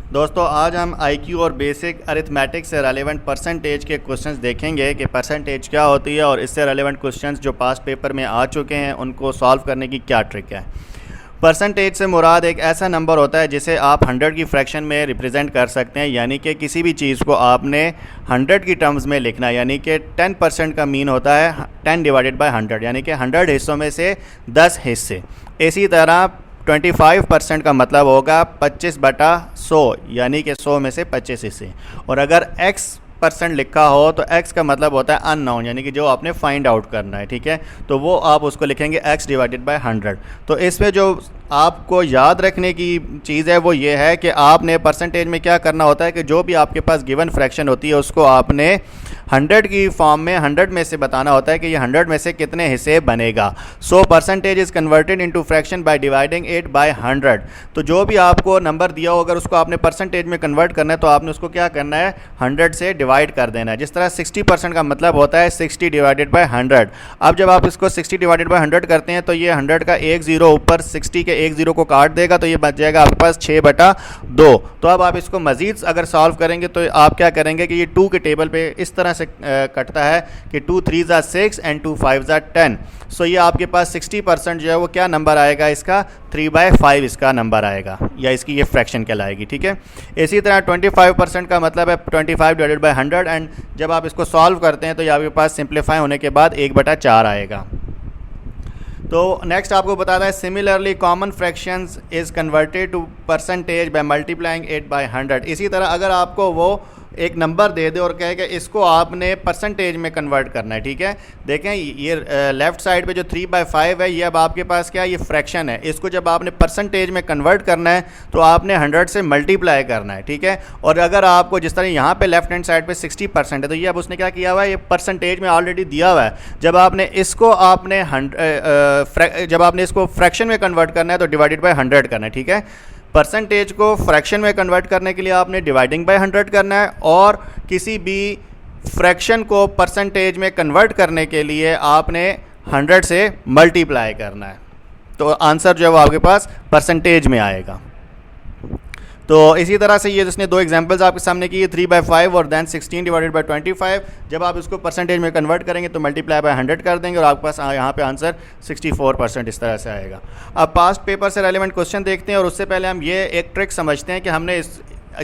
दोस्तों आज हम आईक्यू और बेसिक अरिथमेटिक से रेलेवेंट परसेंटेज के क्वेश्चंस देखेंगे कि परसेंटेज क्या होती है और इससे रेलेवेंट क्वेश्चंस जो पास्ट पेपर में आ चुके हैं उनको सॉल्व करने की क्या ट्रिक है। परसेंटेज से मुराद एक ऐसा नंबर होता है जिसे आप 100 की फ्रैक्शन में रिप्रेजेंट कर सकते हैं, यानी कि किसी भी चीज़ को आपने 100 की टर्म्स में लिखना है, यानी कि 10% का मीन होता है 10 डिवाइडेड बाय 100, यानी कि 100 हिस्सों में से 10 हिस्से। इसी तरह 25% का मतलब होगा 25/100, यानी कि 100 में से 25 हिस्से। और अगर x% लिखा हो तो x का मतलब होता है अननोन, यानी कि जो आपने फाइंड आउट करना है, ठीक है। तो वो आप उसको लिखेंगे x डिवाइडेड बाय 100। तो इसमें जो आपको याद रखने की चीज़ है वो ये है कि आपने परसेंटेज में क्या करना होता है कि जो भी आपके पास गिवन फ्रैक्शन होती है उसको आपने 100 की फॉर्म में 100 में से बताना होता है कि ये 100 में से कितने हिस्से बनेगा। So percentage is converted into fraction by dividing it by 100। तो जो भी आपको नंबर दिया हो अगर उसको आपने परसेंटेज में कन्वर्ट करना है तो आपने उसको क्या करना है 100 से डिवाइड कर देना है। जिस तरह 60% का मतलब होता है 60 डिवाइडेड बाय 100। अब जब आप इसको 60 डिवाइडेड बाय 100 करते हैं तो ये 100 का एक ज़ीरो ऊपर 60 के एक ज़ीरो को काट देगा, तो ये बच जाएगा आपके पास 6/2। तो अब आप इसको मज़ीद अगर सॉल्व करेंगे तो आप क्या करेंगे कि ये 2 के टेबल पे इस तरह से कटता है कि 2 3 6 एंड 2 5 10। सो ये आपके पास 60% जो है वो क्या नंबर आएगा, इसका 3/5 इसका नंबर आएगा, या इसकी ये फ्रैक्शन कहलाएगी, ठीक है। इसी तरह 25% का मतलब है 25 डिवाइडेड बाय 100, एंड जब आप इसको सॉल्व करते हैं तो ये आपके पास सिंप्लीफाई होने के बाद 1/4 आएगा। तो नेक्स्ट आपको बताता है similarly common fractions is converted to percentage by multiplying it by 100। इसी तरह अगर आपको वो एक नंबर दे दे और कहे कि इसको आपने परसेंटेज में कन्वर्ट करना है, ठीक है। देखें ये लेफ़्ट साइड पे जो 3/5 है ये अब आपके पास क्या है, ये फ्रैक्शन है। इसको जब आपने परसेंटेज में कन्वर्ट करना है तो आपने 100 से मल्टीप्लाई करना है, ठीक है। और अगर आपको जिस तरह यहाँ पे लेफ्ट हैंड साइड पे 60% है तो ये अब उसने क्या किया हुआ है, ये परसेंटेज में ऑलरेडी दिया हुआ है। जब आपने इसको फ्रैक्शन में कन्वर्ट करना है तो डिवाइडेड बाय 100 करना है, ठीक है। परसेंटेज को फ्रैक्शन में कन्वर्ट करने के लिए आपने डिवाइडिंग बाय 100 करना है, और किसी भी फ्रैक्शन को परसेंटेज में कन्वर्ट करने के लिए आपने 100 से मल्टीप्लाई करना है। तो आंसर जो है वो आपके पास परसेंटेज में आएगा। तो इसी तरह से ये जिसने दो एग्जांपल्स आपके सामने की, 3/5 और दैन 16 डिवाइडेड बाय 25। जब आप इसको परसेंटेज में कन्वर्ट करेंगे तो मल्टीप्लाई बाय 100 कर देंगे और आपके पास यहाँ पे आंसर 64% इस तरह से आएगा। अब पास्ट पेपर से रेलेवेंट क्वेश्चन देखते हैं, और उससे पहले हम ये एक ट्रिक समझते हैं कि हमने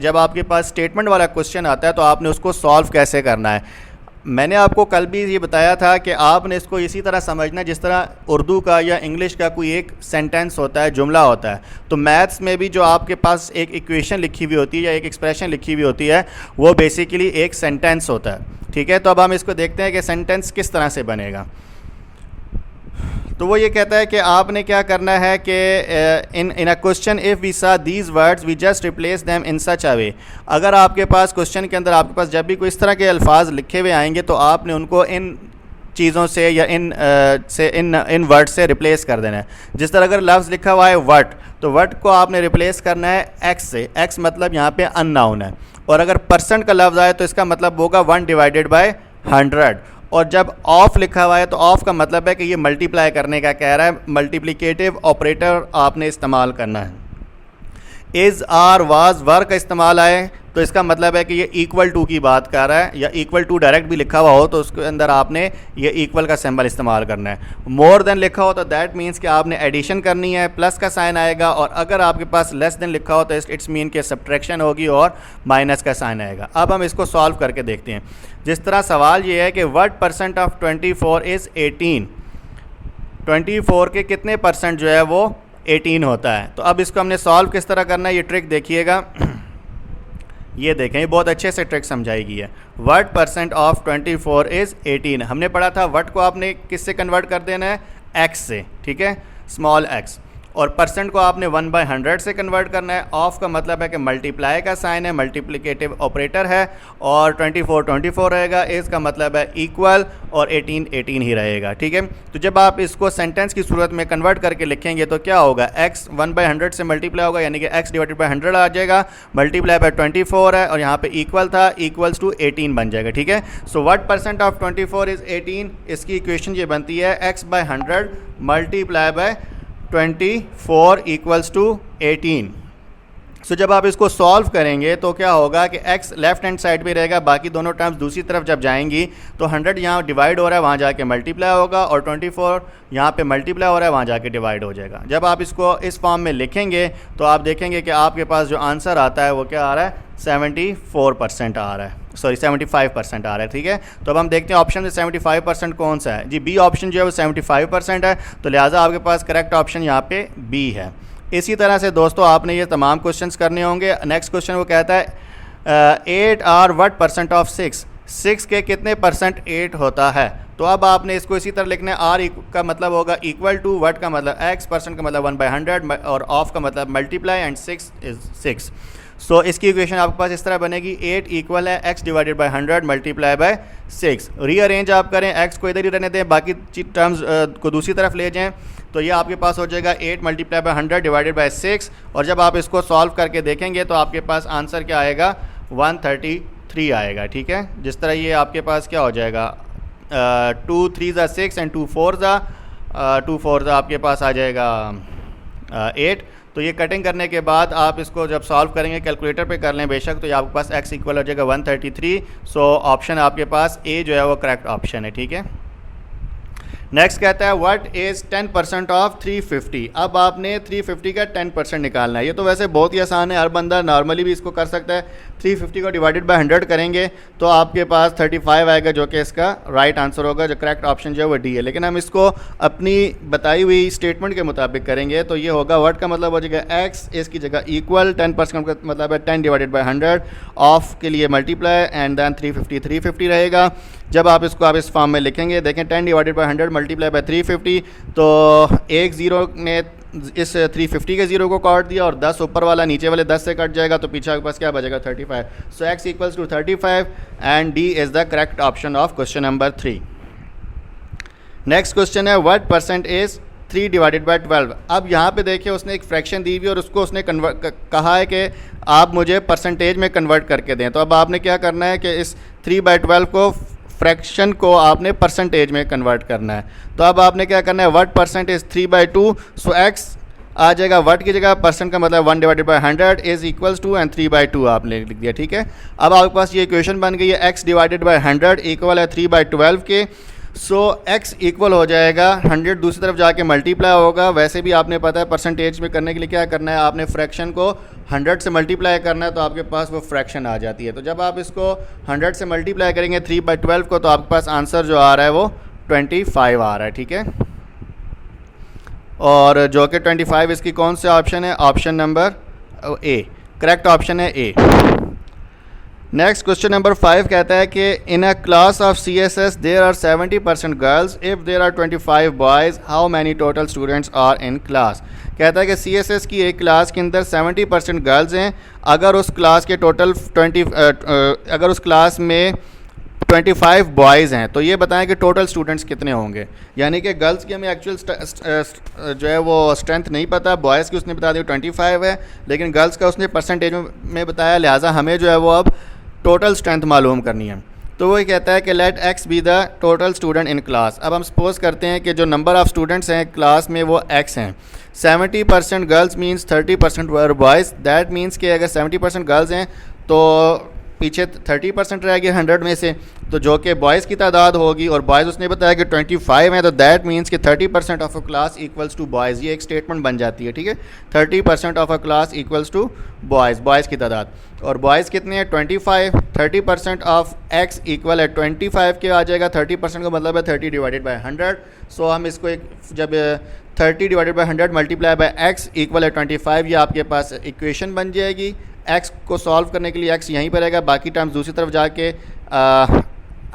जब आपके पास स्टेटमेंट वाला क्वेश्चन आता है तो आपने उसको सॉल्व कैसे करना है। मैंने आपको कल भी ये बताया था कि आपने इसको इसी तरह समझना जिस तरह उर्दू का या इंग्लिश का कोई एक सेंटेंस होता है, जुमला होता है। तो मैथ्स में भी जो आपके पास एक इक्वेशन लिखी हुई होती है या एक एक्सप्रेशन लिखी हुई होती है वो बेसिकली एक सेंटेंस होता है, ठीक है। तो अब हम इसको देखते हैं कि सेंटेंस किस तरह से बनेगा। तो वो ये कहता है कि आपने क्या करना है कि in a question if we saw these words we just replace them in such a way. अगर आपके पास क्वेश्चन के अंदर आपके पास जब भी कोई इस तरह के अल्फाज लिखे हुए आएंगे तो आपने उनको इन चीज़ों से या इन वर्ड से रिप्लेस कर देना है। जिस तरह अगर लफ्ज़ लिखा हुआ है वट, तो वट को आपने रिप्लेस करना है एक्स से। एक्स मतलब यहाँ पे अननाउन है। और अगर परसेंट का लफ्ज़ आए तो इसका मतलब होगा 1 डिवाइडेड बाय 100। और जब ऑफ लिखा हुआ है तो ऑफ का मतलब है कि ये मल्टीप्लाई करने का कह रहा है, मल्टीप्लिकेटिव ऑपरेटर आपने इस्तेमाल करना है। इज़ आर वाज वर का इस्तेमाल आए तो इसका मतलब है कि ये इक्वल टू की बात कर रहा है, या इक्वल टू डायरेक्ट भी लिखा हुआ हो तो उसके अंदर आपने ये इक्वल का सिंबल इस्तेमाल करना है। मोर देन लिखा हो तो दैट मीन्स कि आपने एडिशन करनी है, प्लस का साइन आएगा। और अगर आपके पास लेस देन लिखा हो तो इट्स मीन के सब्ट्रैक्शन होगी और माइनस का साइन आएगा। अब हम इसको सॉल्व करके देखते हैं। जिस तरह सवाल ये है कि व्हाट परसेंट ऑफ 24 इज़ 18। 24 के कितने परसेंट जो है वो 18 होता है। तो अब इसको हमने सॉल्व किस तरह करना है, ये ट्रिक देखिएगा। ये देखें, ये बहुत अच्छे से ट्रिक समझाई है। What percent of 24 is 18। हमने पढ़ा था व्हाट को आपने किस से कन्वर्ट कर देना है, एक्स से, ठीक है, स्मॉल एक्स। और परसेंट को आपने 1/100 से कन्वर्ट करना है। ऑफ का मतलब है कि मल्टीप्लाई का साइन है, मल्टीप्लिकेटिव ऑपरेटर है। और 24 रहेगा। इस का मतलब है इक्वल, और 18 ही रहेगा, ठीक है। तो जब आप इसको सेंटेंस की सूरत में कन्वर्ट करके लिखेंगे तो क्या होगा, x 1/100 से मल्टीप्लाई होगा, यानी कि x डिवाइडेड बाय 100 आ जाएगा। मल्टीप्लाई बाय 24 है और यहाँ पे इक्वल था, इक्वल्स टू 18 बन जाएगा, ठीक है। So what percent of 24 is 18। इसकी इक्वेशन ये बनती है x/100 multiply by 24 equals to 18। So जब आप इसको सॉल्व करेंगे तो क्या होगा कि x लेफ्ट हैंड साइड पे रहेगा, बाकी दोनों टर्म्स दूसरी तरफ जब जाएंगी तो 100 यहाँ डिवाइड हो रहा है, वहाँ जाके मल्टीप्लाई होगा, और 24 यहाँ पे मल्टीप्लाई हो रहा है, वहाँ जाके डिवाइड हो जाएगा। जब आप इसको इस फॉर्म में लिखेंगे तो आप देखेंगे कि आपके पास जो आंसर आता है वो क्या आ रहा है, 74% आ रहा है, सॉरी 75% आ रहा है। ठीक है, तो अब हम देखते हैं ऑप्शन में 75% कौन सा है जी। बी ऑप्शन जो है वो 75% है, तो लिहाजा आपके पास करेक्ट ऑप्शन यहाँ पे बी है। इसी तरह से दोस्तों आपने ये तमाम क्वेश्चंस करने होंगे। नेक्स्ट क्वेश्चन वो कहता है 8 आर व्हाट परसेंट ऑफ 6 के कितने परसेंट 8 होता है। तो अब आपने इसको इसी तरह लिखना है, आर का मतलब होगा इक्वल टू, व्हाट का मतलब x, परसेंट का मतलब 1/100 और ऑफ का मतलब मल्टीप्लाई एंड 6 इज 6। सो इसकी इक्वेशन आपके पास इस तरह बनेगी, 8 इक्वल है x divided by 100 multiply bye 6। Rearrange आप करें, x को इधर ही रहने दें, बाकी टर्म्स को दूसरी तरफ ले जाएं, तो ये आपके पास हो जाएगा 8 मल्टीप्लाई बाय 100 डिवाइडेड बाय 6। और जब आप इसको सॉल्व करके देखेंगे तो आपके पास आंसर क्या आएगा, 133 आएगा। ठीक है, जिस तरह ये आपके पास क्या हो जाएगा, 2 3 ज़ा 6 एंड 2 4 ज़ा आपके पास आ जाएगा 8। तो ये कटिंग करने के बाद आप इसको जब सॉल्व करेंगे कैलकुलेटर पे कर लें बेशक, तो ये आपके पास x इक्वल हो जाएगा 133। सो ऑप्शन आपके पास ए जो है वो करेक्ट ऑप्शन है। ठीक है, नेक्स्ट कहता है व्हाट इज़ 10% ऑफ 350। अब आपने 350 का 10% निकालना है। ये तो वैसे बहुत ही आसान है, हर बंदा नॉर्मली भी इसको कर सकता है। 350 को डिवाइडेड बाय 100 करेंगे तो आपके पास 35 आएगा, जो कि इसका राइट आंसर होगा। जो करेक्ट ऑप्शन जो है वो डी है। लेकिन हम इसको अपनी बताई हुई स्टेटमेंट के मुताबिक करेंगे तो ये होगा, व्हाट का मतलब हो जाएगा x, इसकी जगह इक्वल, 10% का मतलब है 10 डिवाइडेड बाय 100, ऑफ के लिए मल्टीप्लाई एंड देन 350 रहेगा। जब आप इसको इस फॉर्म में लिखेंगे, देखें 10 डिवाइडेड बाय 100 मल्टीप्लाई बाय 350, तो एक ज़ीरो ने इस 350 के ज़ीरो को काट दिया और 10 ऊपर वाला नीचे वाले 10 से कट जाएगा, तो पीछे आपके पास क्या बचेगा, 35। So x equals to 35 and D is the correct option of question number 3। Next question है what percent is 3 divided by 12। अब यहाँ पे देखिए उसने एक फ्रैक्शन दी हुई और उसको उसने कहा है कि आप मुझे परसेंटेज में कन्वर्ट करके दें। तो अब आपने क्या करना है कि इस 3/12 को, फ्रैक्शन को आपने परसेंटेज में कन्वर्ट करना है। तो अब आपने क्या करना है, what percent is 3/2। So x आ जाएगा व्हाट की जगह, परसेंट का मतलब 1 divided by 100 is equals to and 3/2 आपने लिख दिया। ठीक है, अब आपके पास ये इक्वेशन बन गई है, x डिवाइडेड बाई 100 इक्वल है 3/12 के। सो x इक्वल हो जाएगा 100 दूसरी तरफ जाके मल्टीप्लाई होगा। वैसे भी आपने पता है परसेंटेज में करने के लिए क्या करना है, आपने फ्रैक्शन को 100 से मल्टीप्लाई करना है, तो आपके पास वो फ्रैक्शन आ जाती है। तो जब आप इसको 100 से मल्टीप्लाई करेंगे 3/12 को, तो आपके पास आंसर जो आ रहा है वो 25 आ रहा है। ठीक है, और जो कि 25 इसकी कौन से ऑप्शन है, option number A, correct option है ए। नेक्स्ट क्वेश्चन नंबर 5 कहता है कि in a class of CSS there are 70% girls, if there are 25 boys, how many total students are in class. कहता है कि CSS की एक क्लास के अंदर 70% गर्ल्स हैं, अगर उस क्लास के टोटल अगर उस क्लास में 25 बॉयज़ हैं तो ये बताएं कि टोटल स्टूडेंट्स कितने होंगे। यानी कि गर्ल्स की हमें एक्चुअल जो है वो स्ट्रेंथ नहीं पता, बॉयज़ की उसने बता दी 25 है, लेकिन गर्ल्स का उसने परसेंटेज में बताया, लिहाजा हमें जो है वो अब टोटल स्ट्रेंथ मालूम करनी है। तो वो कहता है कि let x be the total student in class. अब हम सपोज करते हैं कि जो नंबर ऑफ़ स्टूडेंट्स हैं क्लास में वो x हैं। 70% girls means 30% were boys. That means कि अगर 70% गर्ल्स हैं तो पीछे 30% रह गया 100 में से, तो जो कि बॉयज़ की तादाद होगी, और बॉयज़ उसने बताया कि 25 हैं, तो दैट मीन्स कि 30% of a class equals to boys. ये एक स्टेटमेंट बन जाती है। ठीक है, 30% of a class equals to boys की तादाद, और बॉयज़ कितने हैं 25। 30% ऑफ x इक्वल है 25 के आ जाएगा, 30% का मतलब है 30 डिवाइडेड बाई 100। सो हम इसको एक जब 30 divided by 100 multiply by x equal है 25, ये आपके पास इक्वेशन बन जाएगी। x को सॉल्व करने के लिए x यहीं पर रहेगा, बाकी टर्म्स दूसरी तरफ जाके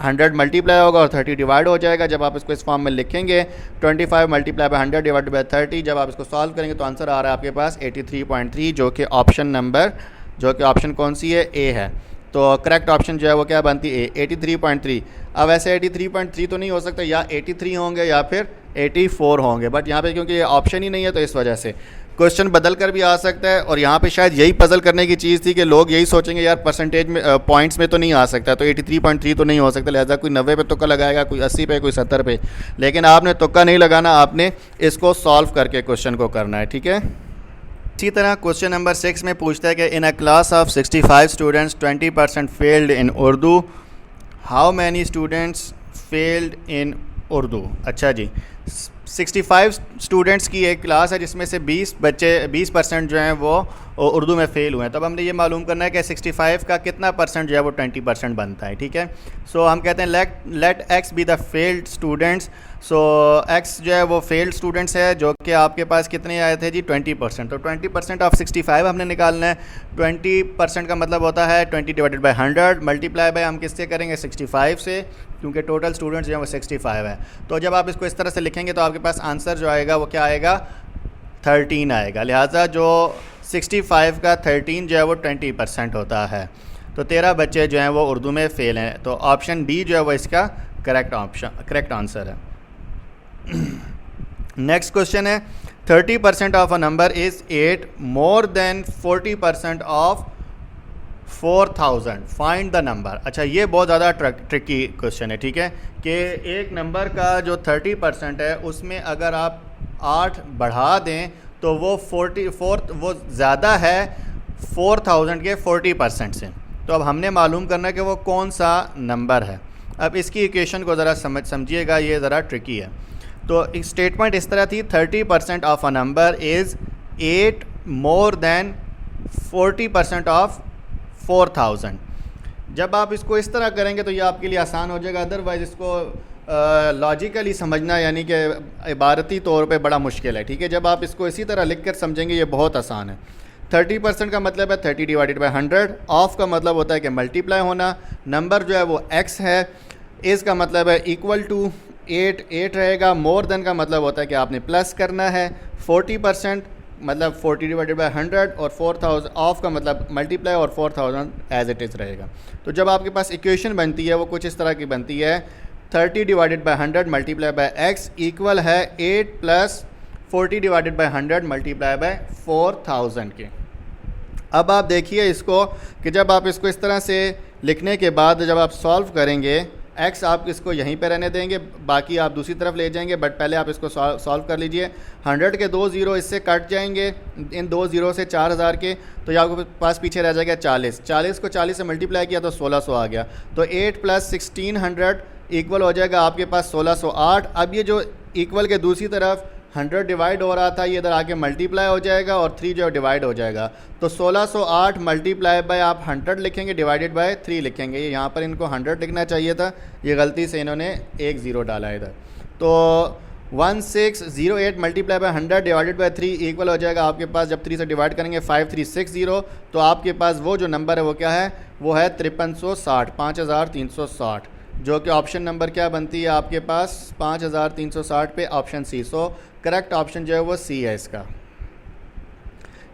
100 मल्टीप्लाई होगा और 30 डिवाइड हो जाएगा। जब आप इसको इस फॉर्म में लिखेंगे 25 मल्टीप्लाई बाई 100 डिवाइड बाई 30, जब आप इसको सॉल्व करेंगे तो आंसर आ रहा है आपके पास 83.3, जो कि ऑप्शन कौन सी है, ए है। तो करेक्ट ऑप्शन जो है वो क्या बनती है, 83.3। अब ऐसे 83.3 तो नहीं हो सकता, या 83 होंगे या फिर 84 होंगे, बट यहाँ पे क्योंकि ये ऑप्शन ही नहीं है तो इस वजह से क्वेश्चन बदल कर भी आ सकता है। और यहाँ पे शायद यही पजल करने की चीज़ थी कि लोग यही सोचेंगे यार परसेंटेज में पॉइंट्स में तो नहीं आ सकता, तो 83.3 तो नहीं हो सकता, लिहाजा कोई 90 पे तुक्का लगाएगा, कोई 80 पे, कोई 70 पे। लेकिन आपने तुक्का नहीं लगाना, आपने इसको सॉल्व करके क्वेश्चन को करना है। ठीक है, इसी तरह क्वेश्चन नंबर 6 में पूछता है कि in a class of 65 students 20% failed in Urdu, how many students failed in Urdu. अच्छा जी, 65 स्टूडेंट्स की एक क्लास है जिसमें से 20% जो हैं वो उर्दू में फ़ेल हुए हैं। तब हमने ये मालूम करना है कि 65 का कितना परसेंट जो है वो 20% बनता है। ठीक है, सो हम कहते हैं let X be the failed students. So X जो है वो फेल्ड स्टूडेंट्स है, जो कि आपके पास कितने आए थे जी 20%। तो 20% ऑफ 65 हमने निकालना है। 20% का मतलब होता है 20 डिवाइडेड बाई 100 मल्टीप्लाई बाय हम किससे करेंगे 65 से, क्योंकि टोटल स्टूडेंट्स जो है वो 65 है। तो जब आप इसको इस तरह से लिखेंगे तो आपके पास आंसर जो आएगा वो क्या आएगा 13 आएगा। लिहाजा जो 65 का 13 जो है वो 20% होता है। तो 13 बच्चे जो हैं वो उर्दू में फ़ेल हैं। तो ऑप्शन डी जो है वो इसका करेक्ट आंसर है। नेक्स्ट क्वेश्चन है 30% of a number is 8 more than 40% of 4000 find the number. अच्छा, ये बहुत ज़्यादा ट्रिकी क्वेश्चन है। ठीक है, कि एक नंबर का जो 30% है उसमें अगर आप 8 बढ़ा दें तो वो 44 वो ज़्यादा है 4000 के 40% से। तो अब हमने मालूम करना है कि वो कौन सा नंबर है। अब इसकी इक्वेशन को ज़रा समझिएगा, ये ज़रा ट्रिकी है। तो एक स्टेटमेंट इस तरह थी 30% of a number is 8 more than 40% of 4000। जब आप इसको इस तरह करेंगे तो ये आपके लिए आसान हो जाएगा, अदरवाइज़ इसको लॉजिकली समझना यानी कि इबारती तौर पे बड़ा मुश्किल है। ठीक है, जब आप इसको इसी तरह लिख कर समझेंगे ये बहुत आसान है। 30% का मतलब है 30 डिवाइडेड बाई 100। ऑफ का मतलब होता है कि मल्टीप्लाई होना। नंबर जो है वो x है। इस का मतलब है इक्वल टू 8 रहेगा। मोर देन का मतलब होता है कि आपने प्लस करना है। 40% मतलब 40 डिवाइडेड बाई 100 और 4000 ऑफ का मतलब मल्टीप्लाई और 4000 एज इट इज़ रहेगा। तो जब आपके पास इक्वेशन बनती है वो कुछ इस तरह की बनती है 30 divided by 100 multiply by X equal है 8 plus 40 divided by 100 multiply by 4000 के। अब आप देखिए इसको कि जब आप इसको इस तरह से लिखने के बाद जब आप सॉल्व करेंगे, एक्स आप इसको यहीं पे रहने देंगे, बाकी आप दूसरी तरफ ले जाएंगे, बट पहले आप इसको सॉल्व कर लीजिए। 100 के 2 ज़ीरो इससे कट जाएंगे, इन 2 ज़ीरो से 4000 के, तो ये आपके पास पीछे रह जाएगा 40। 40 को 40 से मल्टीप्लाई किया तो 1600 आ गया। तो 8 प्लस 1600 इक्वल हो जाएगा आपके पास 1608। अब ये जो इक्वल के दूसरी तरफ 100 डिवाइड हो रहा था ये इधर आके मल्टीप्लाई हो जाएगा और 3 जो डिवाइड हो जाएगा। तो 1608 मल्टीप्लाई बाय आप 100 लिखेंगे डिवाइडेड बाय 3 लिखेंगे। ये यहाँ पर इनको 100 लिखना चाहिए था, ये गलती से इन्होंने एक ज़ीरो डाला इधर। तो 1608 multiply by 100 divided by 3 equal हो जाएगा आपके पास, जब 3 से डिवाइड करेंगे 5360। तो आपके पास वो जो नंबर है वो क्या है, वो है 5360, 5360, जो कि ऑप्शन नंबर क्या बनती है आपके पास 5360 पे option C. So correct option जो है वो सी है इसका।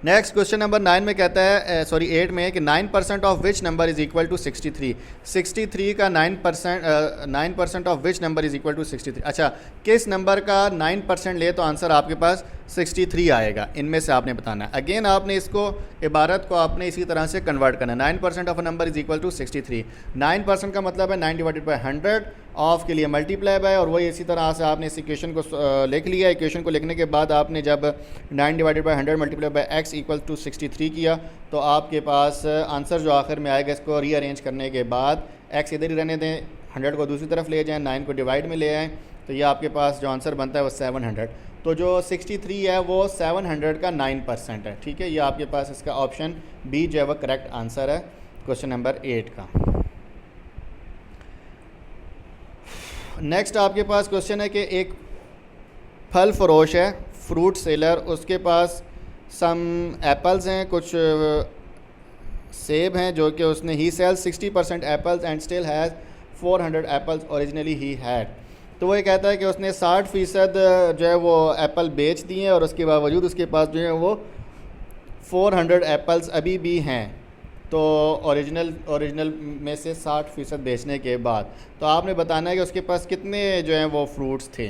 नेक्स्ट क्वेश्चन नंबर 9 में कहता है 8 में कि 9% of which number is equal to 63। 63 का 9% of which number is equal to 63। अच्छा, किस नंबर का 9% ले तो आंसर आपके पास 63 आएगा, इनमें से आपने बताना है। अगेन आपने इसको इबारत को आपने इसी तरह से कन्वर्ट करना है। 9% of a number is equal to 63। 9% का मतलब है 9 डिवाइडेड बाई 100, ऑफ के लिए मल्टीप्लाई बाय, और वही इसी तरह से आपने इस इक्वेशन को लिख लिया। इक्वेशन को लिखने के बाद आपने जब 9 divided by 100 multiply by x equal to 63 किया तो आपके पास आंसर जो आखिर में आएगा, इसको रीअरेंज करने के बाद एक्स इधर ही रहने दें, 100 को दूसरी तरफ ले जाएं, 9 को डिवाइड में ले आएँ, तो ये आपके पास जो आंसर बनता है वो 700। तो जो 63 है वो 700 का 9% है। ठीक है, ये आपके पास इसका ऑप्शन बी जो है वो करेक्ट आंसर है क्वेश्चन नंबर 8 का। नेक्स्ट आपके पास क्वेश्चन है कि एक फल फरोश है, फ्रूट सेलर, उसके पास सम एप्पल्स हैं, कुछ सेब हैं, जो कि उसने he sells 60% apples and still has 400 apples originally he had. तो वो ये कहता है कि उसने 60% जो है वो एप्पल बेच दिए और उसके बावजूद उसके पास जो है वो 400 एप्पल्स अभी भी हैं। तो ओरिजिनल में से 60% बेचने के बाद तो आपने बताना है कि उसके पास कितने जो हैं वो फ्रूट्स थे,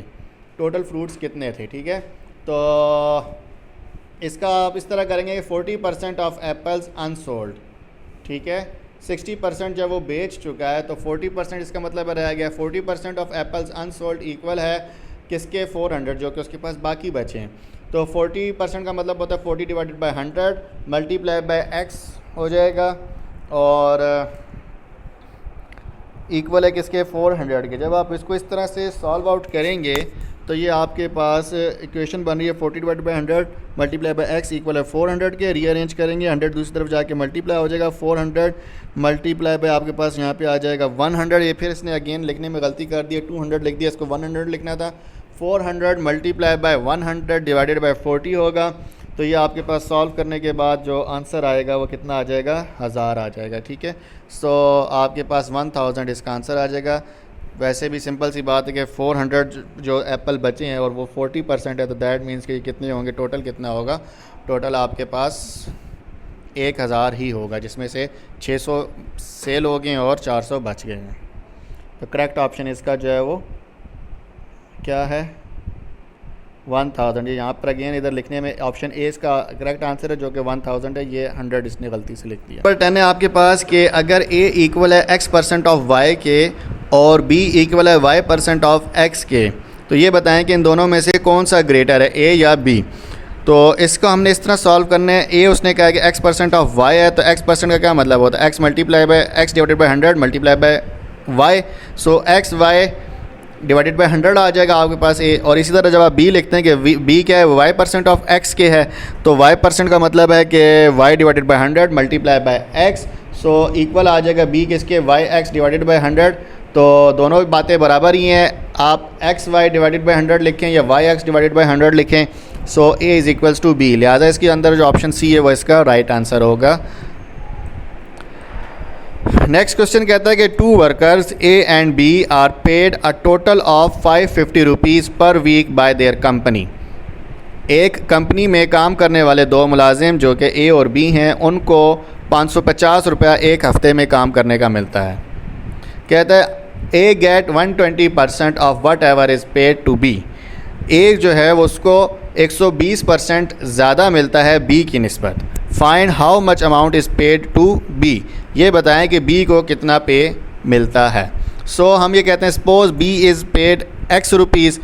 टोटल फ्रूट्स कितने थे। ठीक है, तो इसका आप इस तरह करेंगे कि 40% ऑफ एप्पल्स अनसोल्ड। ठीक है, 60% जब वो बेच चुका है तो 40% इसका मतलब रह गया 40% ऑफ एप्पल्स अनसोल्ड इक्वल है किसके 400, जो कि उसके पास बाकी बचे हैं। तो 40% का मतलब होता है 40 divided by 100 multiply by x हो जाएगा, और इक्वल है किसके 400 के। जब आप इसको इस तरह से सॉल्व आउट करेंगे तो ये आपके पास इक्वेशन बन रही है 40 divide by 100 multiply by x equal है 400 के। रीअरेंज करेंगे 100 दूसरी तरफ जाके मल्टीप्लाई हो जाएगा, 400 मल्टीप्लाई बाई आपके पास यहाँ पे आ जाएगा 100। ये फिर इसने अगेन लिखने में गलती कर दी है, 200 लिख दिया, इसको 100 लिखना था। 400 मल्टीप्लाई बाई 100 डिवाइडेड बाई 40 होगा। तो ये आपके पास सॉल्व करने के बाद जो आंसर आएगा वो कितना आ जाएगा, 1000 आ जाएगा। ठीक है, सो आपके पास 1000 इसका आंसर आ जाएगा। वैसे भी सिंपल सी बात है कि 400 जो एप्पल बचे हैं और वो 40% है, तो दैट मीन्स कि कितने होंगे, टोटल कितना होगा, टोटल आपके पास 1000 ही होगा, जिसमें से 600 सेल हो गए हैं और 400 बच गए हैं। तो करेक्ट ऑप्शन इसका जो है वो क्या है, 1000। ये यहाँ पर अगेन इधर लिखने में ऑप्शन ए इसका करेक्ट आंसर है, जो कि 1000 है। ये 100 इसने गलती से लिख दिया। नंबर 10 है आपके पास कि अगर ए इक्वल है x% ऑफ y के और b इक्वल है y% ऑफ x के, तो ये बताएं कि इन दोनों में से कौन सा ग्रेटर है, a या b। तो इसको हमने इस तरह सॉल्व करना है। a उसने कहा कि x% ऑफ y है, तो x% का क्या मतलब होता है, x multiply by x divided by 100 multiply bye y। So x y divided by 100 आ जाएगा आपके पास a। और इसी तरह जब आप b लिखते हैं कि b क्या है, y% ऑफ x के है, तो y% का मतलब है कि y divided by 100 multiply by x। So equal आ जाएगा b किसके, yx डिवाइडेड बाय 100। तो दोनों बातें बराबर ही हैं, आप एक्स वाई डिवाइडेड बाई 100 लिखें या वाई एक्स डिवाइडेड बाई 100 लिखें। So A is equals to B, लिहाजा इसके अंदर जो ऑप्शन सी है वो इसका राइट आंसर होगा। नेक्स्ट क्वेश्चन कहता है कि 2 workers A and B are paid a total of 550 rupees per week by their company. एक कंपनी में काम करने वाले 2 मुलाजिम जो कि ए और बी हैं, उनको 550 रुपया एक हफ़्ते में काम करने का मिलता है। कहता है A get 120% of whatever is paid to B. A जो है वो उसको 120% ज़्यादा मिलता है बी की निस्बत। Find how much amount is paid to B. ये बताएं कि बी को कितना पे मिलता है। सो हम ये कहते हैं suppose B is paid x rupees,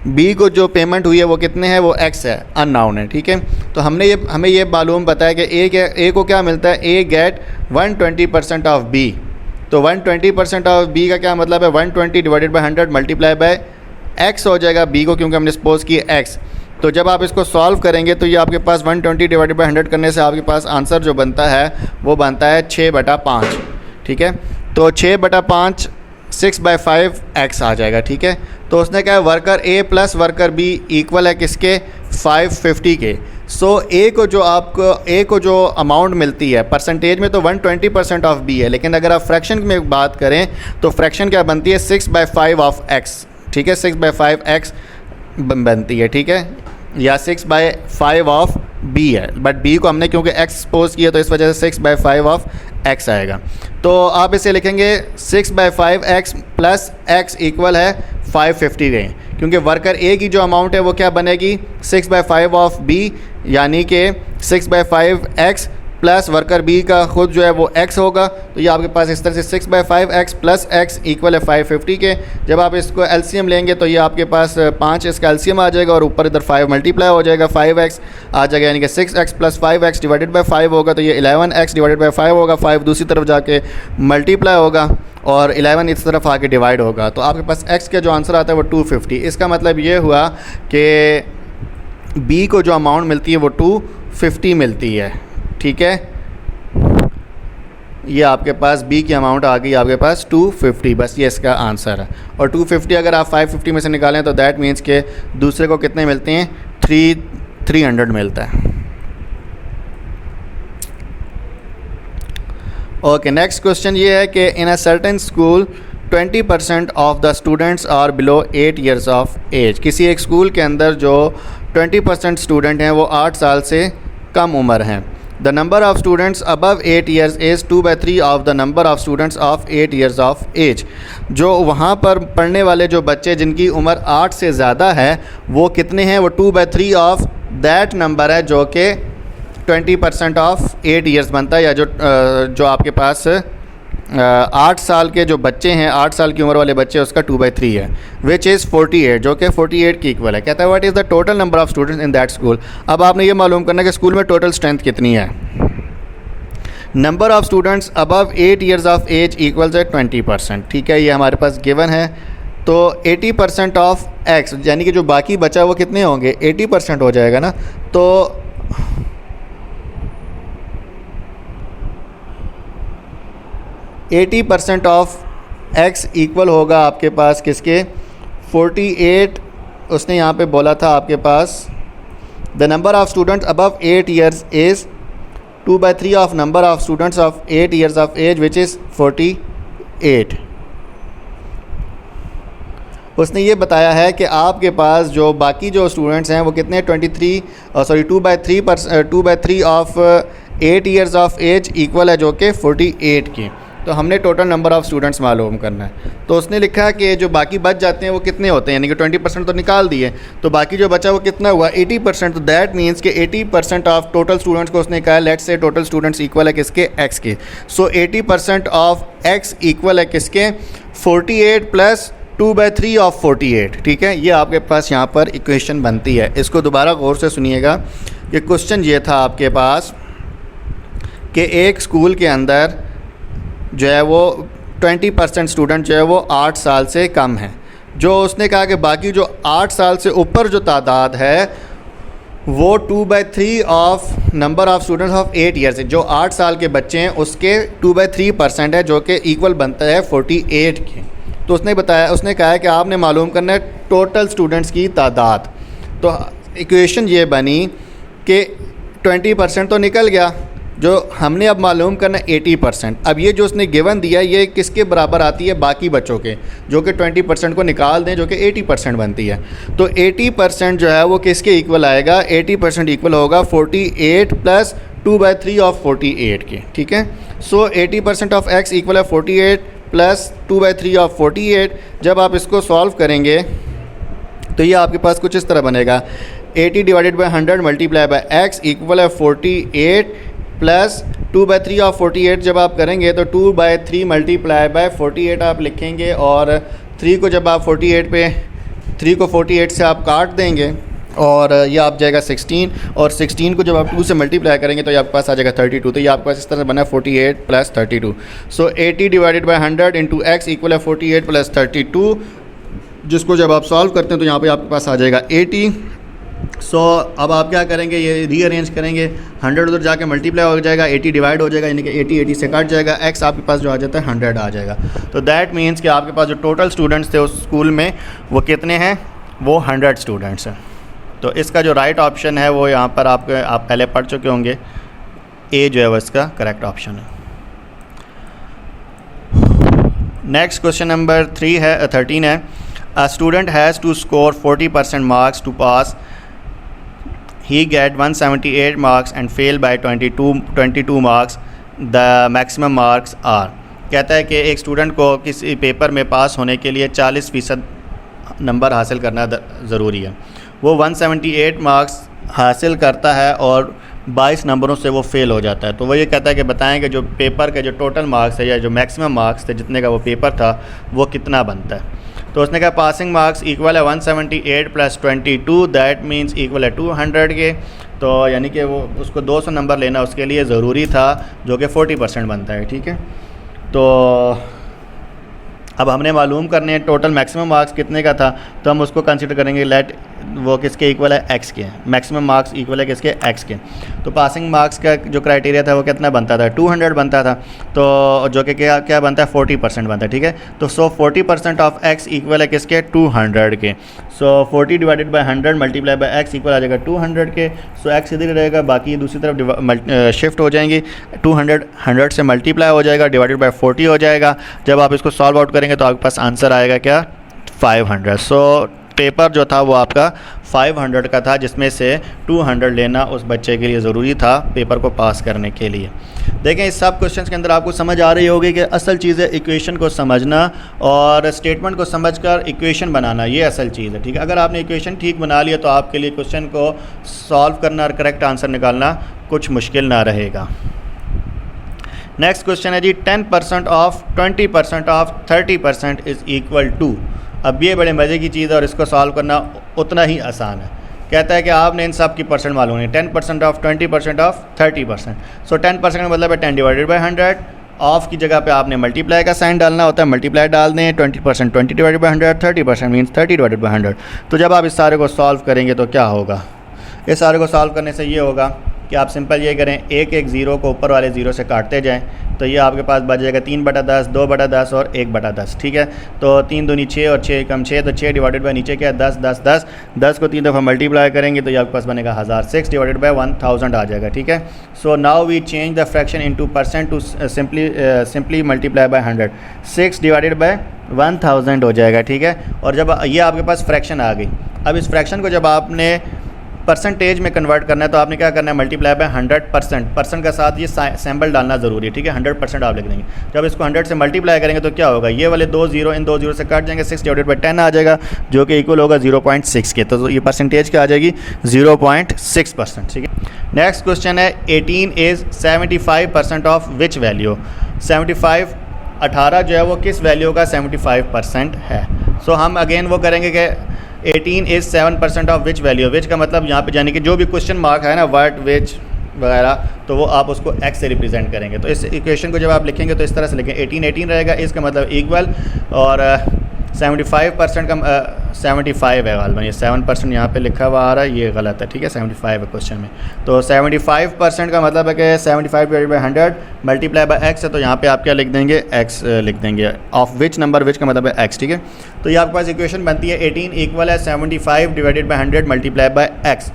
B को जो पेमेंट हुई है वो कितने हैं, वो x है, अननाउन है। ठीक है, तो हमें ये मालूम पता है कि ए को क्या मिलता है, ए गेट 120% ऑफ बी। तो 120% ऑफ बी का क्या मतलब है, 120 divided by 100 multiply by x हो जाएगा बी को, क्योंकि हमने सपोज किया x। तो जब आप इसको सॉल्व करेंगे तो ये आपके पास 120 डिवाइडेड बाई 100 करने से आपके पास आंसर जो बनता है वो बनता है 6/5। ठीक है, तो 6/5 6/5 x आ जाएगा। ठीक है, तो उसने कहा वर्कर ए प्लस वर्कर बी इक्वल है किसके, 550 के। सो ए को जो अमाउंट मिलती है परसेंटेज में तो 120% ऑफ बी है, लेकिन अगर आप फ्रैक्शन में बात करें तो फ्रैक्शन क्या बनती है, 6/5 ऑफ x। ठीक है, 6/5 x बनती है। ठीक है, या 6/5 ऑफ बी है, बट बी को हमने क्योंकि x सपोज किया तो इस वजह से 6/5 ऑफ x आएगा। तो आप इसे लिखेंगे 6/5 x प्लस x इक्वल है 550 के, क्योंकि वर्कर ए की जो अमाउंट है वो क्या बनेगी, 6/5 ऑफ बी, यानी कि 6/5 x प्लस वर्कर बी का खुद जो है वो x होगा। तो ये आपके पास इस तरह से 6/5 x प्लस x इक्वल है 550 के। जब आप इसको एलसीएम लेंगे तो ये आपके पास 5 इसका एलसीएम आ जाएगा और ऊपर इधर 5 मल्टीप्लाई हो जाएगा, 5x आ जाएगा, यानी कि 6x plus 5x divided by 5 होगा, तो ये 11x डिवाइडेड बाई 5 होगा। 5 दूसरी तरफ जाके मल्टीप्लाई होगा और 11 इस तरफ आके डिवाइड होगा, तो आपके पास x का जो आंसर आता है वो 250। इसका मतलब ये हुआ कि b को जो अमाउंट मिलती है वो 250 मिलती है। ठीक है, ये आपके पास b की अमाउंट आ गई आपके पास 250, बस ये इसका आंसर है। और 250 अगर आप 550 में से निकालें तो दैट मीन्स के दूसरे को कितने मिलते हैं, 300 मिलता है। ओके, नेक्स्ट क्वेश्चन ये है कि in a certain school 20% of the students are below 8 years of age. किसी एक स्कूल के अंदर जो 20% स्टूडेंट हैं वो 8 साल से कम उम्र हैं। The number of students above 8 years is 2/3 of the number of students of 8 years of age. जो वहाँ पर पढ़ने वाले जो बच्चे जिनकी उम्र 8 से ज़्यादा है वो कितने हैं, वो 2/3 ऑफ दैट नंबर है, जो कि 20% ऑफ 8 ईयर्स बनता है, या जो आपके पास 8 साल के जो बच्चे हैं, 8 साल की उम्र वाले बच्चे, उसका 2/3 है, विच इज़ 48, जो कि 48 की इक्वल है। कहता है what is the total number of students in that school. अब आपने ये मालूम करना है कि स्कूल में टोटल स्ट्रेंथ कितनी है। Number of students above 8 years of age equals है 20%, ठीक है, ये हमारे पास गिवन है। तो 80% ऑफ एक्स, यानी कि जो बाकी बचा वो कितने होंगे, 80% हो जाएगा ना। तो 80% ऑफ एक्स इक्वल होगा आपके पास किसके, 48। उसने यहाँ पे बोला था आपके पास the number of students above 8 years is 2/3 of number of students of 8 years of age which is 48। उसने ये बताया है कि आपके पास जो बाकी जो स्टूडेंट्स हैं वो कितने 2/3 of 8 years of age equal है, जो कि 48 की। तो हमने टोटल नंबर ऑफ़ स्टूडेंट्स मालूम करना है। तो उसने लिखा है कि जो बाकी बच जाते हैं वो कितने होते हैं, यानी कि 20% तो निकाल दिए, तो बाकी जो बचा वो कितना हुआ, 80%। तो दैट मीन्स कि 80% ऑफ टोटल स्टूडेंट्स को उसने कहा let's say total students equal है किसके, एक्स के। सो 80% ऑफ एक्स इक्वल है किसके, 48 प्लस 2/3 ऑफ 48, ठीक है। ये आपके पास यहाँ पर इक्वेशन बनती है। इसको दोबारा गौर से सुनिएगा कि क्वेश्चन ये था आपके पास कि एक स्कूल के अंदर जो है वो 20% स्टूडेंट जो है वो 8 साल से कम है। जो उसने कहा कि बाकी जो 8 साल से ऊपर जो तादाद है वो 2/3 of number of students of 8 years, जो 8 साल के बच्चे हैं उसके 2/3% है, जो कि इक्वल बनता है 48 के। तो उसने बताया, उसने कहा है कि आपने मालूम करना है टोटल स्टूडेंट्स की तादाद। तो इक्वेशन ये बनी कि 20% तो निकल गया, जो हमने अब मालूम करना 80%। अब ये जो उसने गिवन दिया ये किसके बराबर आती है, बाकी बच्चों के, जो कि 20% को निकाल दें, जो कि 80% बनती है। तो 80% जो है वो किसके इक्वल आएगा, 80% इक्वल होगा 48 प्लस 2/3 ऑफ 48 के, ठीक है। सो 80% ऑफ एक्स इक्वल है 48 प्लस 2/3 ऑफ 48। जब आप इसको सॉल्व करेंगे तो ये आपके पास कुछ इस तरह बनेगा, 80 divided by 100 multiply by X equal है 48 प्लस 2/3 ऑफ 48। जब आप करेंगे तो 2/3 मल्टीप्लाई बाय 48 आप लिखेंगे, और 3 को जब आप 48 पे 3 को 48 से आप काट देंगे और ये आप जाएगा 16, और 16 को जब आप 2 से मल्टीप्लाई करेंगे तो ये आपके पास आ जाएगा 32। तो ये आपके पास इस तरह बना 48 plus 32। So 80 divided by 100 into x equal है 48 प्लस 32, जिसको जब आप सॉल्व करते हैं तो यहाँ पे आपके पास आ जाएगा 80। सो अब आप क्या करेंगे, ये रीअरेंज करेंगे, 100 उधर जाके मल्टीप्लाई हो जाएगा, 80 डिवाइड हो जाएगा, यानी कि 80 से कट जाएगा, एक्स आपके पास जो आ जाता है 100 आ जाएगा। तो दैट मीन्स कि आपके पास जो टोटल स्टूडेंट्स थे उस स्कूल में वो कितने हैं, वो 100 स्टूडेंट्स हैं। तो इसका जो राइट ऑप्शन है वो यहाँ पर आप पहले पढ़ चुके होंगे, ए जो है वो इसका करेक्ट ऑप्शन है। नेक्स्ट क्वेश्चन नंबर 13 है, a student has to score 40% marks to pass, he get 178 marks and fail by 22 marks, the maximum marks are। कहता है कि एक स्टूडेंट को किसी पेपर में पास होने के लिए 40% नंबर हासिल करना ज़रूरी है। वो 178 मार्क्स हासिल करता है और 22 नंबरों से वो फ़ेल हो जाता है। तो वो ये कहता है कि बताएं कि जो पेपर के जो टोटल मार्क्स है या जो मैक्सिमम मार्क्स थे जितने का वो पेपर था वो कितना बनता है। तो उसने कहा पासिंग मार्क्स इक्वल है 178 प्लस 22, दैट मीन्स इक्वल है 200 के। तो यानी कि वो उसको 200 नंबर लेना उसके लिए ज़रूरी था, जो कि 40% बनता है, ठीक है। तो अब हमने मालूम करने हैं टोटल मैक्सिमम मार्क्स कितने का था, तो हम उसको कंसिडर करेंगे लेट वो किसके इक्वल है, एक्स के। मैक्सिमम मार्क्स इक्वल है किसके, एक्स के। तो पासिंग मार्क्स का जो क्राइटेरिया था वो कितना बनता था, 200 बनता था। तो जो कि क्या बनता है, 40% बनता है, ठीक है। तो 40% ऑफ एक्स इक्वल है किसके, 200 के। So 40 divided by 100 multiply by X equal आ जाएगा 200 के। सो एक्स इधर रहेगा, बाकी दूसरी तरफ शिफ्ट हो जाएंगी, 200 100 से मल्टीप्लाई हो जाएगा, डिवाइडेड बाई 40 हो जाएगा। जब आप इसको सॉल्व आउट करेंगे तो आपके पास आंसर आएगा क्या, 500। सो पेपर जो था वो आपका 500 का था, जिसमें से 200 लेना उस बच्चे के लिए ज़रूरी था पेपर को पास करने के लिए। देखें इस सब क्वेश्चंस के अंदर आपको समझ आ रही होगी कि असल चीज़ है इक्वेशन को समझना और स्टेटमेंट को समझकर इक्वेशन बनाना, ये असल चीज़ है, ठीक है। अगर आपने इक्वेशन ठीक बना लिया तो आपके लिए क्वेश्चन को सॉल्व करना और करेक्ट आंसर निकालना कुछ मुश्किल ना रहेगा। नेक्स्ट क्वेश्चन है जी 10% of 20% of 30% is equal to. अब ये बड़े मज़े की चीज़ है और इसको सॉल्व करना उतना ही आसान है। कहता है कि आपने इन सब की परसेंट मालूम है, 10% ऑफ 20% ऑफ 30%। सो 10% का मतलब है 10 डिवाइडेड बाई 100। ऑफ की जगह पे आपने मल्टीप्लाई का साइन डालना होता है, मल्टीप्लाई डाल दें। 20% 20 divided by 100, 30% means 30 divided by 100। तो जब आप इस सारे को सॉल्व करेंगे तो क्या होगा? इस सारे को सॉल्व करने से ये होगा कि आप सिंपल ये करें, एक एक ज़ीरो को ऊपर वाले ज़ीरो से काटते जाएं, तो ये आपके पास बच जाएगा 3/10, 2/10 और 1/10। ठीक है, तो 3 दूनी 6 और 6 कम 6, तो 6 डिवाइडेड बाई नीचे क्या है 10 10 10 10 को 3 दफ़ा मल्टीप्लाई करेंगे तो ये आपके पास बनेगा 1000। 6 डिवाइडेड बाई 1000 आ जाएगा। ठीक है, so now we change the fraction into percent to simply multiply by 100। 6 divided by 1000 हो जाएगा। ठीक है, और जब ये आपके पास फ्रैक्शन आ गई, अब इस फ्रैक्शन को जब आपने परसेंटेज में कन्वर्ट करना है तो आपने क्या करना है, मल्टीप्लाई बाय 100%। परसेंट का साथ ये सैम्बल डालना ज़रूरी है। ठीक है, 100% आप लिख देंगे। जब इसको 100 से मल्टीप्लाई करेंगे तो क्या होगा, ये वाले 2 ज़ीरो इन 2 ज़ीरो से काट जाएंगे, 6 डिवाइडेड बाई 10 आ जाएगा, जो कि इक्वल होगा 0.6 के। तो ये परसेंटेज क्या आ जाएगी, 0.6%। ठीक है, नेक्स्ट क्वेश्चन है 18 इज़ 75% ऑफ विच वैल्यू। 75 18 जो है वो किस वैल्यू का 75% है। सो हम अगेन वो करेंगे कि 18 इज़ 7% ऑफ विच वैल्यू। विच का मतलब यहाँ पे जाने कि जो भी क्वेश्चन मार्क है ना, व्हाट विच वगैरह, तो वो आप उसको x से रिप्रेजेंट करेंगे। तो इस इक्वेशन को जब आप लिखेंगे तो इस तरह से लिखें, 18 18 रहेगा, इसका मतलब इक्वल, और 75% का 75 है गालबन, ये 7% यहाँ पे लिखा हुआ आ रहा है, ये गलत है। ठीक है, 75 है क्वेश्चन में। तो 75% का मतलब है कि 75 divided by 100 multiply by x है, तो यहाँ पे आप क्या लिख देंगे, x लिख देंगे। ऑफ विच नंबर, विच का मतलब है x। ठीक है, तो ये आपके पास इक्वेशन बनती है 18 इक्वल है 75 divided by 100 multiply by x।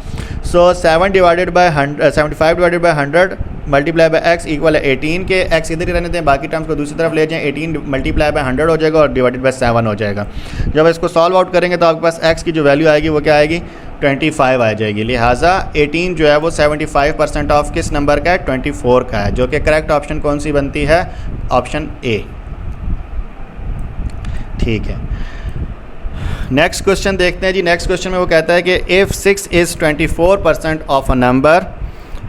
So 7 divided by 100, 75 divided by 100 multiply by x equal है 18 के। x इधर ही रहने दें, बाकी टर्म्स को दूसरी तरफ ले जाएं। 18 मल्टीप्लाई बाई 100 हो जाएगा और डिवाइडेड बाई 7 हो जाएगा। जब इसको सॉल्व आउट करेंगे तो आपके पास x की जो वैल्यू आएगी वो क्या आएगी, 25 आ जाएगी। लिहाजा 18 जो है वो 75% ऑफ किस नंबर का है, 24 का है, जो कि करेक्ट ऑप्शन कौन सी बनती है, ऑप्शन ए। ठीक है, नेक्स्ट क्वेश्चन देखते हैं जी। नेक्स्ट क्वेश्चन में वो कहता है कि if 6 is 24% of a number,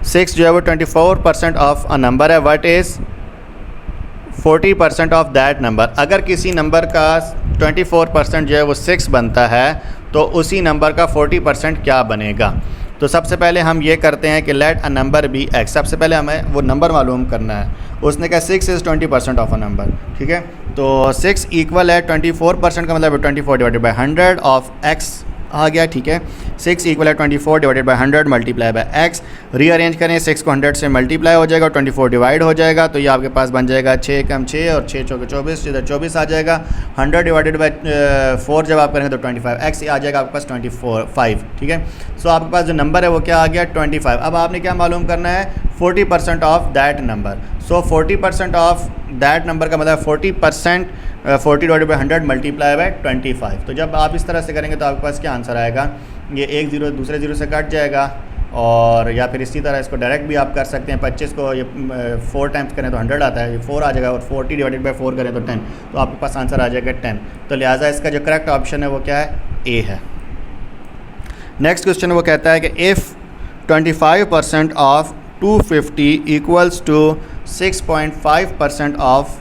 6 जो है वो 24% ऑफ अ नंबर है, what is 40% of that number. अगर किसी नंबर का 24% जो है वो 6 बनता है तो उसी नंबर का 40% क्या बनेगा। तो सबसे पहले हम ये करते हैं कि let a number be x. सबसे पहले हमें वो नंबर मालूम करना है। उसने कहा 6 इज़ 20% ऑफ अ नंबर। ठीक है, तो 6 इक्वल है 24% का मतलब 24 डिवाइडेड बाई 100 ऑफ एक्स आ गया। ठीक है, 6 इक्वल है 24 divided by 100 multiply by x. Rearrange करें, 6 को 100 से मल्टीप्लाई हो जाएगा और 24 डिवाइड हो जाएगा, तो ये आपके पास बन जाएगा 6 कम 6 और 6 चौके 24, इधर 24 आ जाएगा। 100 डिवाइडेड बाई 4 जब आप करेंगे तो 25 एक्स आ जाएगा आपके पास 25। ठीक है, सो आपके पास जो नंबर है वो क्या आ गया, 25। अब आपने क्या मालूम करना है, 40% of that number. So 40% of that number का मतलब 40% 40 डिवाइडेड बाई 100 मल्टीप्लाई बाई 25। तो जब आप इस तरह से करेंगे तो आपके पास क्या आंसर आएगा, ये एक ज़ीरो दूसरे ज़ीरो से कट जाएगा, और या फिर इसी तरह इसको डायरेक्ट भी आप कर सकते हैं। 25 को ये 4 टाइम्स करें तो 100 आता है, ये 4 आ जाएगा, और 40 डिवाइडेड बाई 4 करें तो 10, तो आपके पास आंसर आ जाएगा 10। तो लिहाजा इसका जो करेक्ट ऑप्शन है वो क्या है, ए है। नेक्स्ट क्वेश्चन वो कहता है कि if 25% of 250 equals to 6.5% of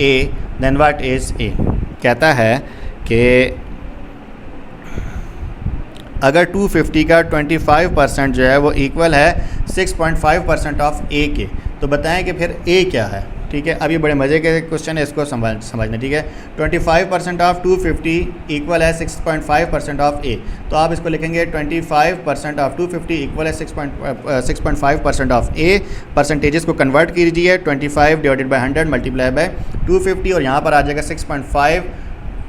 A, then what is A. कहता है कि अगर 250 का 25% जो है वो इक्वल है 6.5% ऑफ ए के, तो बताएं कि फिर ए क्या है। ठीक है, अब ये बड़े मज़े के क्वेश्चन है, इसको समझना। ठीक है, 25% ऑफ 250 इक्वल है 6.5% ऑफ ए, तो आप इसको लिखेंगे 25% ऑफ 250 इक्वल है 6.5% ऑफ ए। परसेंटेजेस को कन्वर्ट कीजिए, 25 डिवाइडेड बाई 100 मल्टीप्लाई बाई 250, और यहाँ पर आ जाएगा 6.5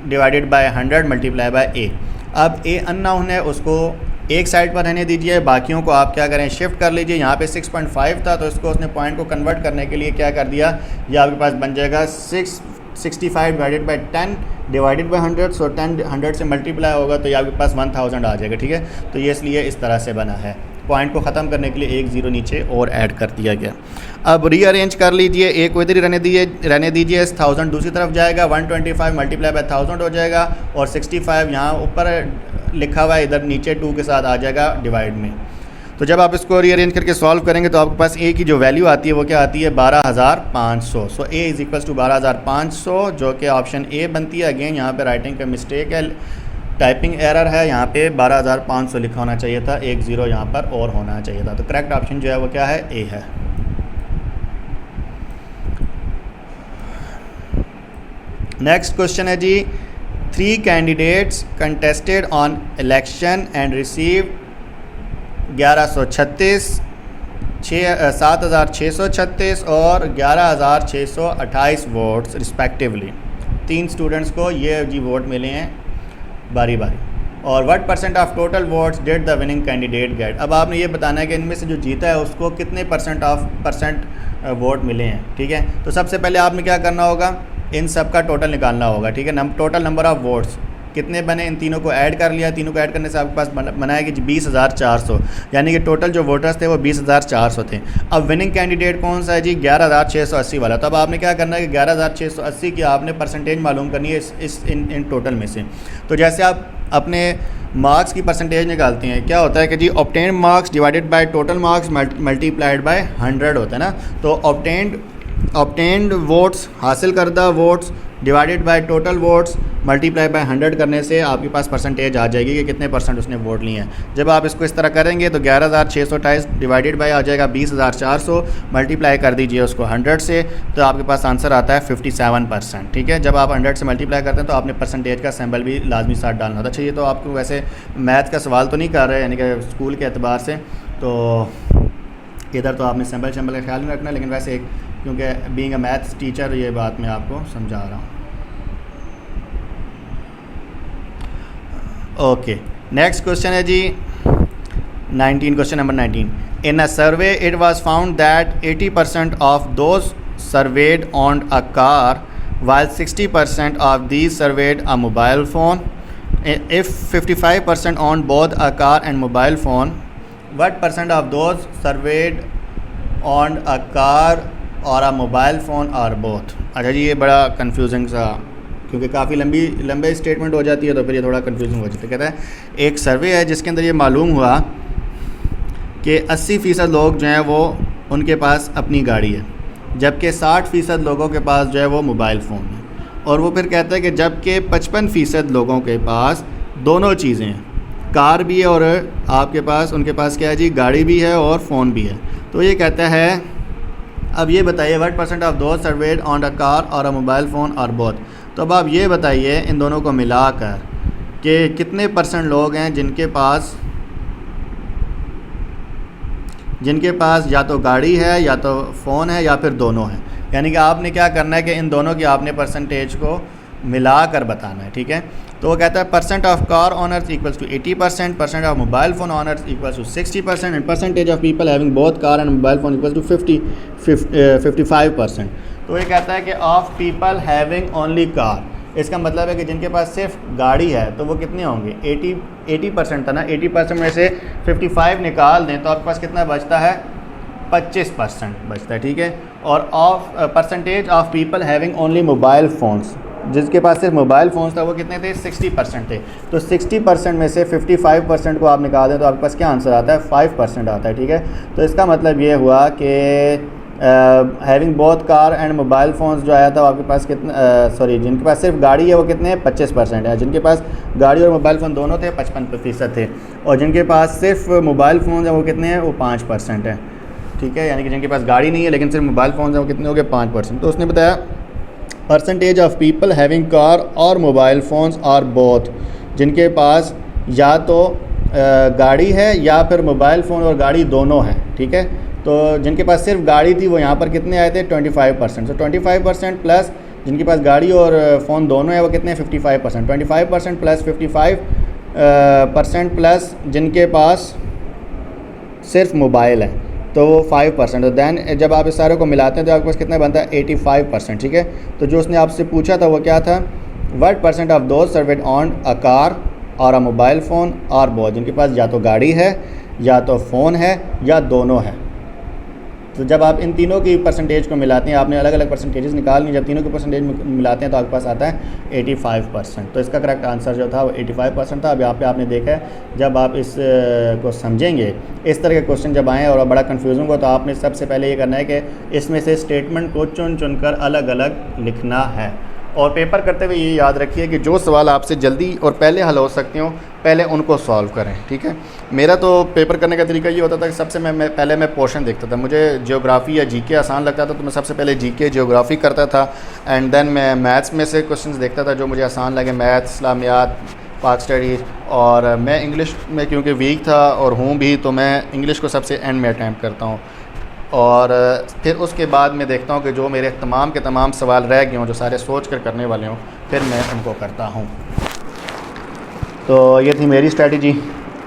डिवाइडेड बाई 100 मल्टीप्लाई बाई ए। अब ए अननोन है, उसको एक साइड पर रहने दीजिए, बाकियों को आप क्या करें, शिफ्ट कर लीजिए। यहाँ पे 6.5 था तो इसको उसने पॉइंट को कन्वर्ट करने के लिए क्या कर दिया, ये आपके पास बन जाएगा 65 डिवाइडेड बाई 10 डिवाइडेड बाई 100। सो 10 100 से मल्टीप्लाई होगा तो ये आपके पास 1000 आ जाएगा। ठीक है, तो ये इसलिए इस तरह से बना है। पॉइंट को ख़त्म करने के लिए एक ज़ीरो नीचे और ऐड कर दिया गया। अब रीअरेंज कर लीजिए, एक को इधर ही रहने दीजिए, 1000 दूसरी तरफ जाएगा, 125 मल्टीप्लाई बाई 1000 हो जाएगा, और 65 यहाँ ऊपर लिखा हुआ है, इधर नीचे 2 के साथ आ जाएगा डिवाइड में। तो जब आप इसको रीअरेंज करके सॉल्व करेंगे तो आपके पास ए की जो वैल्यू आती है वो क्या आती है 12,500। सो ए इज़ इक्वल्स टू 12,500 जो कि ऑप्शन ए बनती है। अगेन यहाँ पे राइटिंग का मिस्टेक है, टाइपिंग एरर है, यहाँ पे 12,500 लिखा होना चाहिए था, एक ज़ीरो यहाँ पर और होना चाहिए था। तो करेक्ट ऑप्शन जो है वो क्या है, ए है। नेक्स्ट क्वेश्चन है जी, 3 candidates contested on election and receive 1136, 7,636 और 11,628 वोट्स रिस्पेक्टिवली। 3 स्टूडेंट्स को ये जी वोट मिले हैं बारी बारी। और what percent of total votes did the winning candidate get. अब आपने ये बताना है कि इनमें से जो जीता है उसको कितने परसेंट वोट मिले हैं। ठीक है, तो सबसे पहले आपने क्या करना होगा, इन सब का टोटल निकालना होगा। ठीक है, टोटल नंबर ऑफ़ वोट्स कितने बने, इन तीनों को ऐड कर लिया। तीनों को ऐड करने से आपके पास बना है कि 20,400, यानी कि टोटल जो वोटर्स थे वो 20,400 थे। अब विनिंग कैंडिडेट कौन सा है जी, 11,680 वाला। तो अब आपने क्या करना है कि 11,680 की आपने परसेंटेज मालूम करनी है इन टोटल में से। तो जैसे आप अपने मार्क्स की परसेंटेज निकालते हैं, क्या होता है कि जी obtained marks divided by total marks multiplied by 100 होता है ना। तो ऑब्टेन्ड वोट्स, हासिल करदा votes divided by total votes multiply by 100 करने से आपके पास परसेंटेज आ जाएगी कि कितने परसेंट उसने वोट लिए हैं। जब आप इसको इस तरह करेंगे तो 11,628 डिवाइडेड बाय आ जाएगा 20,400, मल्टीप्लाई कर दीजिए उसको 100 से, तो आपके पास आंसर आता है 57%। ठीक है, जब आप 100 से मल्टीप्लाई करते हैं तो आपने परसेंटेज का सिंबल भी लाजमी साथ डालना होता है। अच्छा, ये तो आपको वैसे मैथ का सवाल तो नहीं कर रहे, यानी कि स्कूल के अतबार से, तो इधर तो आपने सिंबल का ख्याल नहीं रखना, लेकिन वैसे क्योंकि बीइंग अ मैथ्स टीचर ये बात मैं आपको समझा रहा हूँ। ओके, नेक्स्ट क्वेश्चन है जी 19, question number 19। In a survey it was found that 80% of those served on a car while 60% of these surveyed a mobile phone. If 55% on both a car and mobile phone, what percent of those surveyed on a car और a mobile phone or both? अच्छा जी, ये बड़ा confusing सा, क्योंकि काफ़ी लंबे statement हो जाती है तो फिर ये थोड़ा कन्फ्यूजिंग हो जाता है। कहता है एक सर्वे है जिसके अंदर ये मालूम हुआ कि 80% लोग जो हैं वो उनके पास अपनी गाड़ी है, जबकि 60% लोगों के पास जो है वो मोबाइल फ़ोन है। और वो फिर कहता है कि जबकि 55% लोगों के पास दोनों चीज़ें हैं, कार भी है और आपके पास उनके पास क्या है जी, गाड़ी भी है और फ़ोन भी है। तो ये कहता है, अब ये बताइए what percent of those served on a car और अ मोबाइल फ़ोन और बोथ। तो अब आप ये बताइए इन दोनों को मिलाकर कि कितने परसेंट लोग हैं जिनके पास या तो गाड़ी है या तो फ़ोन है या फिर दोनों है। यानी कि आपने क्या करना है कि इन दोनों की आपने परसेंटेज को मिलाकर बताना है। ठीक है, तो वो कहता है percent of car owners equals to 80%, percent of mobile phone owners equals to 60% and percentage of people having both car and mobile phone equals to 55%। तो ये कहता है कि of people having only car, इसका मतलब है कि जिनके पास सिर्फ गाड़ी है तो वो कितने होंगे, 80% था ना, 80% में से 55 निकाल दें तो आपके पास कितना बचता है, 25% बचता है। ठीक है, और of percentage of people having only mobile phones, जिसके पास सिर्फ मोबाइल फ़ोन्स था वो कितने थे, 60% थे। तो 60% में से 55% को आप निकाल दें तो आपके पास क्या आंसर आता है, 5% आता है। ठीक है, तो इसका मतलब ये हुआ कि having both car and mobile phones जो आया था आपके पास कितना, जिनके पास सिर्फ गाड़ी है वो कितने हैं, 25% है। जिनके पास गाड़ी और मोबाइल फ़ोन दोनों थे 55% थे, और जिनके पास सिर्फ मोबाइल फ़ोन है वो कितने हैं, वो 5% है। ठीक है, यानी कि जिनके पास गाड़ी नहीं है लेकिन सिर्फ मोबाइल फ़ोन है वो कितने हो गए, 5%। तो उसने बताया percentage of people having car और मोबाइल फ़ोन्स और बोथ, जिनके पास या तो गाड़ी है या फिर मोबाइल फ़ोन और गाड़ी दोनों है। ठीक है, तो जिनके पास सिर्फ गाड़ी थी वो यहाँ पर कितने आए थे, 25%। तो 25% प्लस जिनके पास गाड़ी और फ़ोन दोनों है वो कितने, 55%। 25% प्लस 55% प्लस जिनके पास सिर्फ मोबाइल है तो वो 5%। तो दैन जब आप इस सारे को मिलाते हैं तो आपके पास कितना बनता है, 85%। ठीक है, तो जो उसने आपसे पूछा था वो क्या था, what percent of those served on a car और अ मोबाइल फ़ोन और बोथ, जिनके पास या तो गाड़ी है या तो फ़ोन है या दोनों है। तो जब आप इन तीनों की परसेंटेज को मिलाते हैं, आपने अलग अलग परसेंटेजेस निकालनी, जब तीनों की परसेंटेज मिलाते हैं तो आपके पास आता है 85%। तो इसका करेक्ट आंसर जो था वो 85% था। अब यहाँ पे आपने देखा है, जब आप इस को समझेंगे, इस तरह के क्वेश्चन जब आएँ और बड़ा कन्फ्यूजन हो, तो आपने सबसे पहले ये करना है कि इसमें से स्टेटमेंट को चुन चुन कर अलग अलग लिखना है। और पेपर करते हुए ये याद रखिए कि जो सवाल आपसे जल्दी और पहले हल हो सकते हो, पहले उनको सॉल्व करें, ठीक है। मेरा तो पेपर करने का तरीका ये होता था कि सबसे पहले मैं पोर्शन देखता था। मुझे ज्योग्राफी या जीके आसान लगता था तो मैं सबसे पहले जीके ज्योग्राफी करता था, एंड देन मैं मैथ्स में से क्वेश्चंस देखता था जो मुझे आसान लगे, मैथ्स, इस्लामियात, पाक स्टडीज़। और मैं इंग्लिश में क्योंकि वीक था और हूँ भी, तो मैं इंग्लिश को सबसे एंड में अटैम्प्ट करता हूँ। और फिर उसके बाद मैं देखता हूँ कि जो मेरे तमाम के तमाम सवाल रह गए हों, जो सारे सोच कर करने वाले हों, फिर मैं उनको करता हूँ। तो ये थी मेरी स्ट्रेटजी,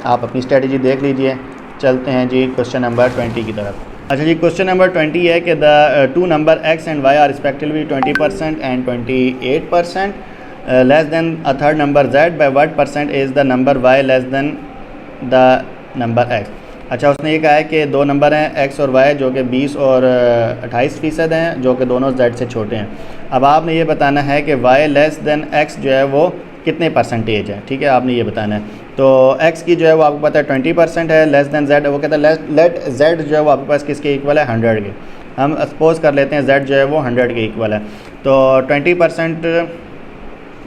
आप अपनी स्ट्रेटजी देख लीजिए। चलते हैं जी क्वेश्चन नंबर 20 की तरफ। अच्छा जी, क्वेश्चन नंबर 20 है कि the two number x and y are respectively 20% and 28%, less than a third number z, by what percent is the number y less than the number x। अच्छा, उसने ये कहा है कि दो नंबर हैं x और y जो कि 20 और 28% हैं, जो कि दोनों z से छोटे हैं। अब आपने ये बताना है कि y लेस दैन x जो है वो कितने परसेंटेज है, ठीक है, आपने ये बताना है। तो x की जो है वो आपको पता है 20% है, लेस दैन z, वो कहता है लेट z जो है वो आपके पास किसके इक्वल है, 100 के। हम सपोज कर लेते हैं z जो है वो 100 के इक्वल है। तो 20%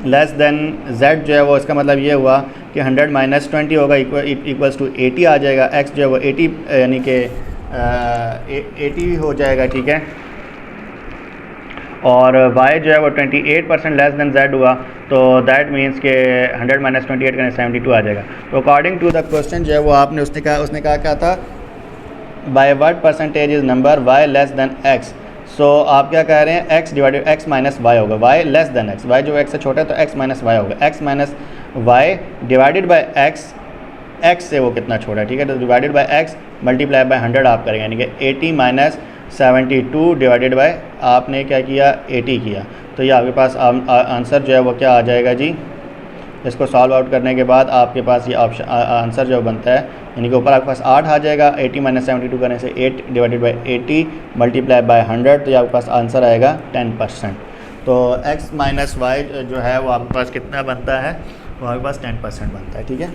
लेस दैन z जो है वो, इसका मतलब ये हुआ कि 100 माइनस 20 होगा, इक्वल्स टू 80 आ जाएगा। x जो है वो 80 यानी कि 80 हो जाएगा, ठीक है। और y जो है वो 28% लेस दैन z हुआ, तो दैट मीन्स के 100 माइनस 28 करें 72 आ जाएगा। तो अकॉर्डिंग टू द क्वेश्चन जो है वो आपने उसने कहा क्या था, by what percentage is number y less than x। So आप क्या कह रहे हैं, x divided x minus y होगा, y less than x, y जो x से छोटा है तो x माइनस वाई होगा, x minus y divided by x से वो कितना छोटा है, ठीक है। तो divided by x multiply by 100 आप करेंगे, यानी कि 80 माइनस 72 डिवाइडेड बाय आपने क्या किया, 80 किया। तो ये आपके पास आंसर जो है वो क्या आ जाएगा जी। इसको सॉल्व आउट करने के बाद आपके पास ये ऑप्शन आंसर जो बनता है, यानी कि ऊपर आपके पास 8 आ जाएगा, 80 माइनस 72 करने से 8 डिवाइडेड बाय 80 मल्टीप्लाई बाय 100, तो ये आपके पास आंसर आएगा 10%। तो x माइनस वाई जो है वो आपके पास कितना बनता है, वो आपके पास 10% बनता है, ठीक है।